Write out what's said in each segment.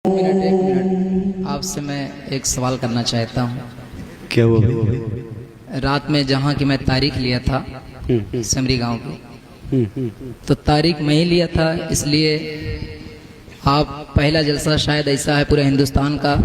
एक मिनट आपसे मैं एक सवाल करना चाहता हूँ। क्या हुआ? रात में जहाँ की मैं तारीख लिया था सिमरी गांव की, तो तारीख मैं ही लिया था, इसलिए आप पहला जलसा शायद ऐसा है पूरे हिंदुस्तान का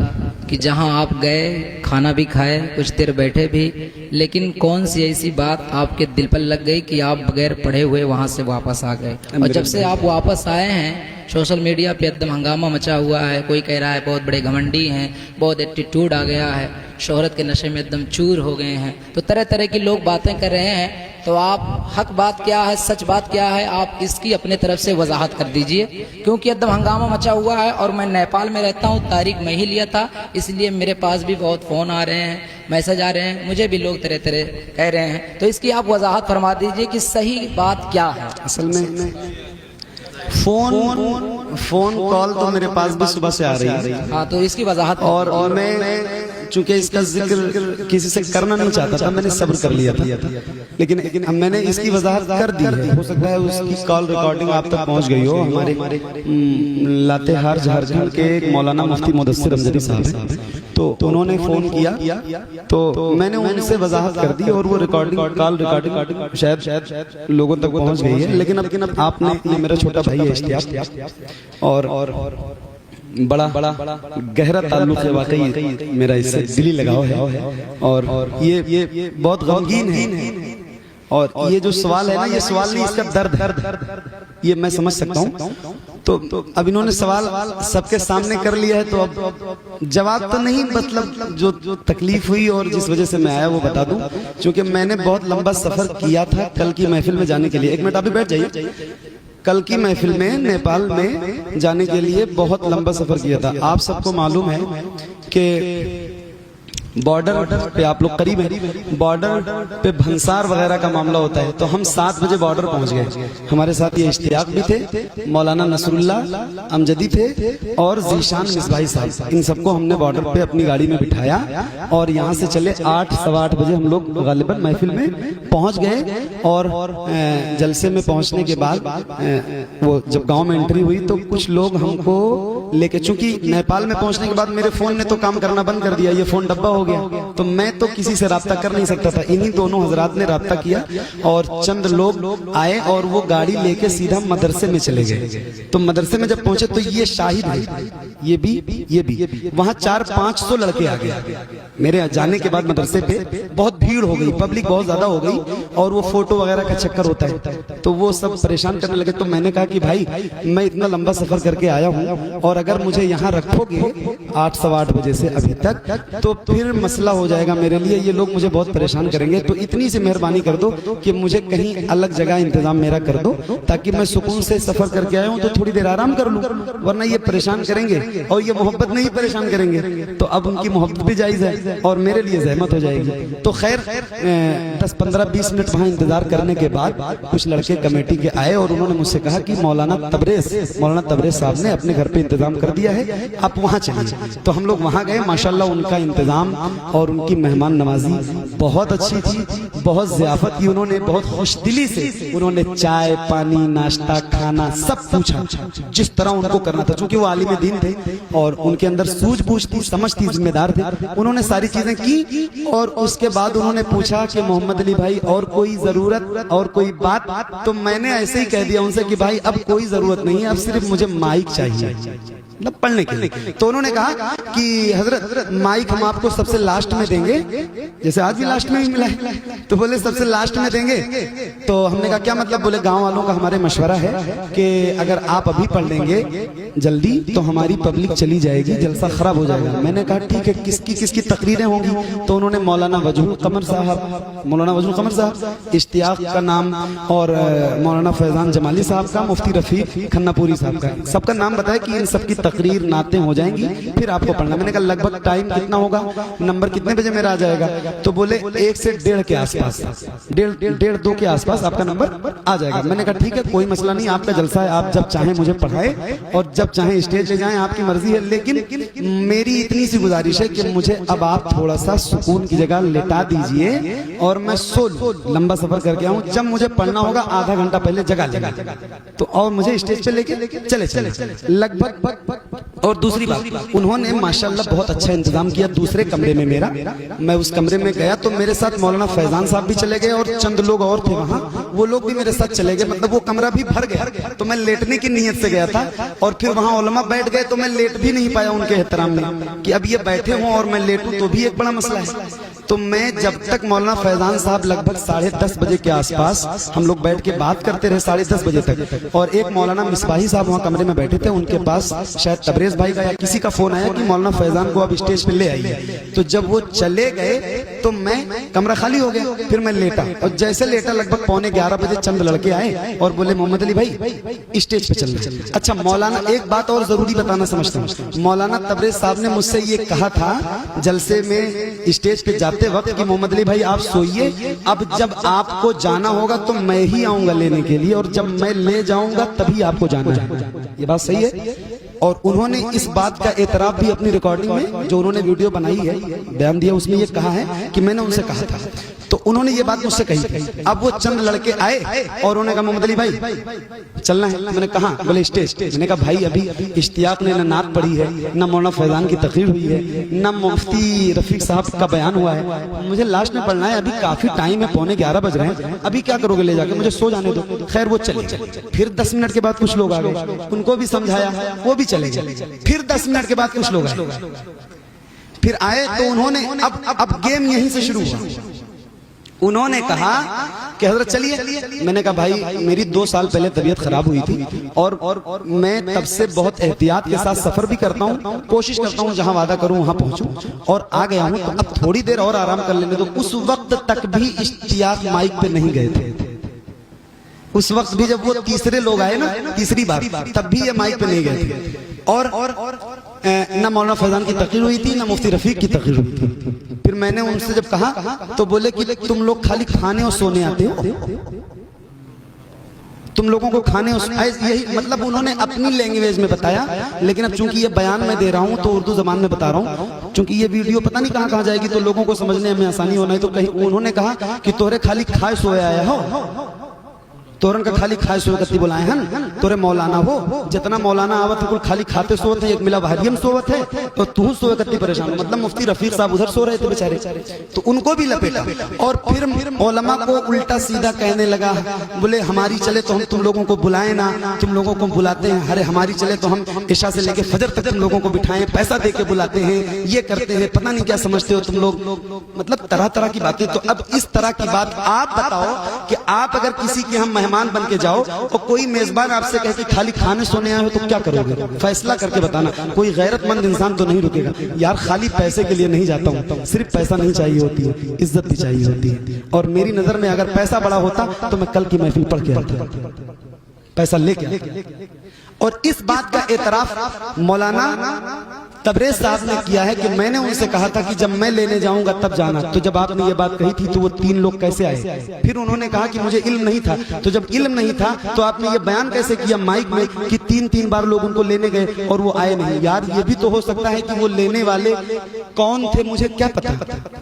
कि जहाँ आप गए, खाना भी खाए, कुछ देर बैठे भी, लेकिन कौन सी ऐसी बात आपके दिल पर लग गई कि आप बगैर पढ़े हुए वहाँ से वापस आ गए। और जब से आप वापस आए हैं सोशल मीडिया पे एकदम हंगामा मचा हुआ है। कोई कह रहा है बहुत बड़े घमंडी हैं, बहुत एटीट्यूड आ गया है, शोहरत के नशे में एकदम चूर हो गए हैं, तो तरह तरह की लोग बातें कर रहे हैं। तो आप हक बात क्या है, सच बात क्या है, आप इसकी अपने तरफ से वजाहत कर दीजिए, क्योंकि एकदम हंगामा मचा हुआ है। और मैं नेपाल में रहता हूँ, तारीख मैं ही लिया था, इसलिए मेरे पास भी बहुत फ़ोन आ रहे हैं, मैसेज आ रहे हैं, मुझे भी लोग तरह तरह कह रहे हैं। तो इसकी आप वजाहत फरमा दीजिए कि सही बात क्या है। असल में फोन कॉल तो मेरे पास भी सुबह से आ रही है। हाँ, तो इसकी वजाहत। और मैं चूंकि इसका जिक्र किसी से करना नहीं चाहता था, मैंने सब्र कर लिया था, लेकिन अब मैंने इसकी वजाहत कर दी है। हो सकता है उसकी कॉल रिकॉर्डिंग आप तक पहुंच गई हो। हमारे लातेहार झारखंड के एक मौलाना मुफ्ती मुदस्सिर अमजदी साहब हैं, तो उन्होंने फोन किया, तो मैंने उनसे वजाहत कर दी और वो कॉल रिकॉर्डिंग शायद लोगों तक पहुंच गई है। लेकिन अब आपने, ये मेरा छोटा भाई है इश्तियाक, और बड़ा गहरा ताल्लुक है वाकई मेरा इससे, दिली लगाव है। और ये बहुत गमगीन है। और ये जो सवाल है ना, ये सवाल नहीं, इसका दर्द ये मैं समझ सकता हूँ। तो अब इन्होंने सवाल सबके सामने कर लिया है, तो अब जवाब तो नहीं, मतलब जो तकलीफ हुई और जिस वजह से मैं आया वो बता दूं। क्योंकि मैंने बहुत लंबा सफर किया था कल की महफिल में जाने के लिए। एक मिनट आप भी बैठ जाइए। कल की महफिल में नेपाल में जाने के लिए बहुत लंबा सफर किया था। आप सबको मालूम है कि बॉर्डर पे आप लोग करीब है, बॉर्डर पे भंसार वगैरह का मामला होता है। तो हम 7 बजे बॉर्डर पहुंच गए। हमारे साथ ये इश्तियाक भी थे, मौलाना नसरुल्लाह अमजदी थे और जीशान मिसबाही साहब। इन सबको हमने बॉर्डर पे अपनी गाड़ी में बिठाया और यहाँ से चले 8 सवा 8 बजे हम लोग गालिबन महफिल में पहुंच गए। और जलसे में पहुंचने के बाद वो जब गाँव में एंट्री हुई तो कुछ लोग हमको लेके, चूंकि नेपाल में पहुंचने के बाद मेरे फोन ने तो काम करना बंद कर दिया, ये फोन डब्बा हो गया, तो मैं तो किसी से राब्ता कर नहीं सकता था। इन्हीं दोनों हजरात ने राब्ता किया और चंद लोग आए और वो गाड़ी लेके सीधा मदरसे में चले गए। तो मदरसे में जब पहुंचे तो ये शाहिद है, ये भी वहां 400-500 लड़के आ गए। मेरे जाने के बाद मदरसे पे बहुत भीड़ हो गई, पब्लिक बहुत ज्यादा हो गई और वो फोटो वगैरह का चक्कर होता है, तो वो सब परेशान करने लगे। तो मैंने कहा कि भाई, मैं इतना लंबा सफर करके आया हूँ और अगर मुझे यहाँ रखोगे 8 सवा 8 बजे से अभी तक, तो फिर मसला हो जाएगा मेरे लिए, ये लोग मुझे बहुत परेशान करेंगे। तो इतनी सी मेहरबानी कर दो कि मुझे कहीं अलग जगह इंतजाम मेरा कर दो, ताकि मैं सुकून से सफर करके आया हूँ तो थोड़ी देर आराम कर लूं, वरना ये परेशान करेंगे और ये मोहब्बत नहीं परेशान करेंगे। तो अब उनकी मोहब्बत भी जायज है और मेरे लिए जहमत हो जाएगी। तो खैर 10-15-20 मिनट वहां इंतजार करने के बाद कुछ लड़के कमेटी के आए और उन्होंने मुझसे कहा कि मौलाना तबरेज साहब ने अपने घर पे इंतजाम कर दिया है, आप वहां चलिए। तो हम लोग वहां गए। माशाल्लाह उनका इंतजाम और उनकी मेहमान नवाजी बहुत अच्छी थी, बहुत ज़ियाफत की उन्होंने, बहुत खुशदिली से उन्होंने चाय पानी नाश्ता खाना सब पूछा जिस तरह उनको करना था। चूंकि वो आलिम दीन थे और उनके अंदर सूझबूझ थी, समझ थी, जिम्मेदार थे, उन्होंने सारी चीजें की। और उसके बाद उन्होंने पूछा कि मोहम्मद अली भाई और कोई जरूरत और कोई बात, तो मैंने ऐसे ही कह दिया उनसे कि भाई अब कोई जरूरत नहीं है, अब सिर्फ मुझे माइक चाहिए, मतलब पढ़ने के लिए। तो उन्होंने कहा कि हजरत माइक हम आपको सबसे लास्ट में देंगे, जैसे आज भी लास्ट में ही मिला है, तो बोले सबसे लास्ट में देंगे। तो हमने कहा क्या मतलब? बोले गांव वालों का हमारे मशवरा है कि अगर आप अभी पढ़ लेंगे जल्दी तो हमारी पब्लिक चली जाएगी, जलसा खराब हो जाएगा। मैंने कहा ठीक है, किसकी तकरीरें होंगी? तो उन्होंने मौलाना वजहुल कमर साहब, इश्तियाक का नाम, और मौलाना फैजान जमाली साहब का, मुफ्ती रफीक खन्नापुरी साहब का, सबका नाम बताया कि इन सबकी तकरीर नातें हो जाएंगी, फिर आपको पढ़ना। मैंने कहा लगभग टाइम कितना होगा, नंबर कितने बजे मेरा आ जाएगा? तो बोले 1 से 1:30 के आसपास, 1:30-2 के आसपास आपका नंबर आ जाएगा। मैंने कहा ठीक है, कोई मसला नहीं, आपका जलसा है, आप जब चाहें मुझे पढ़ाए और जब चाहें स्टेज ले जाएं, आपकी मर्जी है। लेकिन मेरी इतनी सी गुजारिश है कि मुझे अब आप थोड़ा सा सुकून की जगह लेटा दीजिए और मैं सो लूं। लंबा सफर करके आऊं, जब मुझे पढ़ना होगा आधा घंटा पहले जगह लेगा, तो और मुझे स्टेज पे लेके चले लगभग और दूसरी बात, उन्होंने माशाल्लाह बहुत अच्छा इंतजाम किया दूसरे कमरे में मेरा। मैं उस कमरे में गया तो मेरे साथ मौलाना फैजान साहब भी चले गए और चंद लोग और थे वहाँ, वो लोग भी मेरे साथ चले गए। मतलब वो कमरा भी भर गया। तो मैं लेटने की नीयत से गया था और फिर वहाँ उलमा बैठ गए तो मैं लेट भी नहीं पाया उनके एहतराम में कि अब ये बैठे हों और मैं लेटूं तो भी एक बड़ा मसला है। तो मैं जब तक मौलाना फैजान साहब लगभग 10:30 बजे के आसपास हम लोग बैठ के बात करते रहे 10:30 बजे तक, और एक मौलाना मिसबाही साहब वहाँ कमरे में बैठे थे, उनके पास शायद तबरेज भाई का या किसी का फोन आया कि मौलाना फैजान को अब स्टेज पे ले आइए। तो जब वो चले गए तो मैं, कमरा खाली हो गया, फिर मैं लेटा और जैसे लेटा लगभग 11:15 बजे चंद लड़के आए और बोले मोहम्मद अली भाई स्टेज पे चलना। अच्छा मौलाना, एक बात और जरूरी बताना समझता हूँ, मौलाना तबरेज साहब ने मुझसे ये कहा था जलसे में स्टेज पे जाते वक्त कि मोहम्मद अली भाई आप सोइए, अब जब आपको जाना होगा तो मैं ही आऊंगा लेने के लिए, और जब मैं ले जाऊंगा तभी आपको जाना है। ये बात सही है। और उन्होंने इस बात का एतराफ भी अपनी रिकॉर्डिंग में जो उन्होंने वीडियो बनाई है, बयान दिया, उसमें ये कहा है कि मैंने उनसे कहा था। तो उन्होंने ये बात मुझसे कही थी। अब वो चंद लड़के आए और उन्होंने कहा मोहम्मद अली भाई चलना है। मैंने कहा, बोले स्टेज। मैंने कहा भाई अभी इश्तियाक ने न नात पढ़ी है, न मौलाना फैजान की तकरीर हुई है, न मुफ्ती रफीक साहब का बयान हुआ है, मुझे लास्ट में पढ़ना है, अभी काफी टाइम है, 11:15 बज रहे हैं, अभी क्या करोगे ले जाके, मुझे सो जाने दो। खैर वो चले। फिर 10 मिनट के बाद कुछ लोग आ गए, उनको भी समझाया, वो भी चले गए। फिर 10 मिनट के बाद कुछ लोग आए, फिर आए तो उन्होंने अब गेम यहीं से शुरू हुआ। उन्होंने कहा कि हजरत चलिए। मैंने कहा भाई मेरी 2 साल पहले तबीयत खराब हुई थी और मैं तब से बहुत एहतियात के साथ सफर भी करता हूँ, कोशिश करता हूँ जहां वादा करूं वहां पहुंचूं, और आ गया हूं, तो अब थोड़ी देर और आराम कर लेने दो। उस वक्त तक भी इश्तियाक माइक पे नहीं गए थे। उस वक्त भी जब वो तीसरे लोग आए ना, तीसरी बार, तब भी ये माइक पे नहीं गए थे। और न मौलाना फैजान की तकरीर हुई थी, न मुफ्ती रफीक की तकरीर हुई थी। फिर मैंने उनसे जब कहा तो बोले कि तुम लोग खाली खाने और सोने आते हो, तुम लोगों को खाने और यही, मतलब उन्होंने अपनी लैंग्वेज में बताया। लेकिन अब चूंकि ये बयान मैं दे रहा हूं तो उर्दू जबान में बता रहा हूं, चूंकि ये वीडियो पता नहीं कहां जाएगी तो लोगों को समझने में आसानी होना है। तो कहीं उन्होंने कहा कि तोरे खाली खाए सोए आया हो, तोरन का खाली खाए सोए कत्ती बुलाए हैं, तोरे मौलाना हो, जितना मौलाना आवत है कुल खाली खाते सोवत है, एक मिला भारियम सोवत है, तो तू सोए कत्ती परेशान। मतलब मुफ्ती रफीक साहब उधर सो रहे थे बेचारे, तो उनको भी लपेटा और फिर मौलमा को उल्टा सीधा कहने लगा। बोले हमारी चले तो हम तुम लोगों को बुलाएं ना, तुम लोगों को बुलाते हैं, अरे हमारी चले तो हम इशा से लेके फजर तक तुम लोगों को बिठाएं, पैसा दे के बुलाते हैं, ये करते हैं, पता नहीं क्या समझते हो तुम लोग, मतलब तरह तरह की बातें। तो अब इस तरह की बात आप बताओ कि आप अगर किसी के हम मेहमान बन के जाओ और कोई मेजबान आपसे कहे कि खाली खाने सोने आए हो तो क्या करोगे? फैसला करके बताना। कोई गैरतमंद इंसान तो नहीं रुकेगा यार, खाली पैसे के लिए नहीं जाता हूँ, सिर्फ पैसा नहीं चाहिए होती है, इज्जत भी चाहिए होती है। और मेरी नजर में अगर पैसा बड़ा होता तो मैं कल की महफिल पढ़ के आता, पैसा लेके। और इस बात का एतराफ मौलाना तबरेज साहब ने किया है कि मैंने उनसे कहा था कि जब मैं लेने जाऊंगा तब जाना। तो जब आपने ये बात कही थी तो वो 3 लोग कैसे आए? फिर उन्होंने कहा कि मुझे इल्म नहीं था। तो जब इल्म नहीं था तो आपने ये बयान कैसे किया माइक में कि 3-3 बार लोग उनको लेने गए और वो आए नहीं? यार ये भी तो हो सकता है कि वो लेने वाले कौन थे, मुझे क्या पता।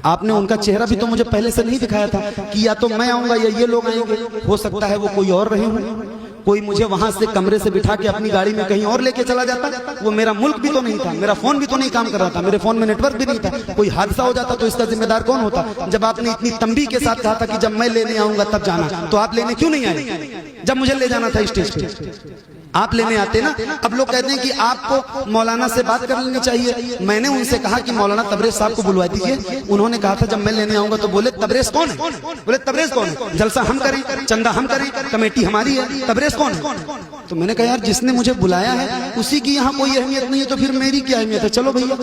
आपने उनका चेहरा भी तो मुझे पहले से नहीं दिखाया था कि या तो मैं आऊंगा या ये लोग आएंगे। हो सकता है वो कोई और रहे हों, कोई मुझे वहां से कमरे से बिठा के अपनी गाड़ी में कहीं और लेके चला जाता। वो मेरा मुल्क भी तो नहीं था, मेरा फोन भी तो नहीं काम कर रहा था, मेरे फोन में नेटवर्क भी नहीं था। कोई हादसा हो जाता तो इसका जिम्मेदार कौन होता? जब आपने इतनी तंबी के साथ कहा था कि जब मैं लेने आऊंगा तब जाना, तो आप लेने क्यों नहीं आए? जब मुझे ले जाना था स्टेज पे आप लेने आते ना। अब लोग कहते हैं कि आपको मौलाना से बात कर लेनी चाहिए। मैंने उनसे कहा कि मौलाना तबरेज साहब को बुलवा दीजिए। उन्होंने कहा था जब मैं लेने आऊंगा तो बोले तबरेज कौन है? बोले तबरेज कौन है? जलसा हम करें, चंदा हम करें, कमेटी हमारी है, तबरेज कौन है? तो मैंने कहा यार जिसने मुझे बुलाया है उसी की यहाँ कोई अहमियत नहीं है तो फिर मेरी क्या अहमियत है? चलो भैया।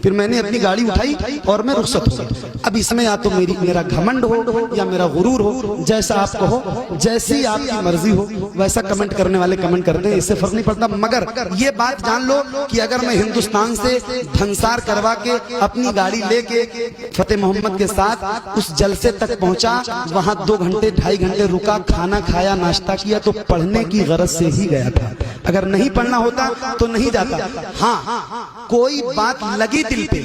फिर मैंने अपनी गाड़ी उठाई और मैं रुखसत हो गया। अब इसमें या तो मेरा घमंड हो या मेरा गुरूर हो, जैसा आप कहो, जैसी आपकी मर्जी हो वैसा कमेंट करने वाले कमेंट करते हैं, इससे फर्क नहीं पड़ता। मगर ये बात जान लो कि अगर मैं हिंदुस्तान से धनसार करवा के अपनी गाड़ी लेके फतेह मोहम्मद के साथ उस जलसे तक पहुंचा, वहां 2 घंटे 2.5 घंटे रुका, खाना खाया, नाश्ता किया, तो पढ़ने की गरज से ही गया था। अगर नहीं पढ़ना होता तो नहीं जाता। हाँ, कोई बात लगी दिल पे,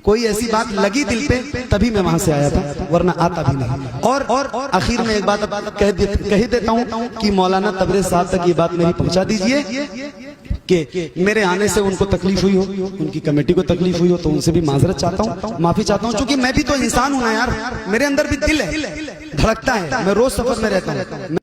कोई ऐसी बात लगी दिल पे तभी मैं वहां से आया था, वरना आता भी नहीं। और आखिर में एक बात कह ही देता हूं कि मौलाना तबरेज साहब तक ये बात मेरी पहुंचा दीजिए कि मेरे आने से उनको तकलीफ हुई हो, उनकी कमेटी को तकलीफ हुई हो, तो उनसे भी माजरत चाहता हूँ, माफी चाहता हूँ, क्योंकि मैं भी तो इंसान हूं ना यार, मेरे अंदर भी दिल है, धड़कता है, मैं रोज सफर में रहता हूँ।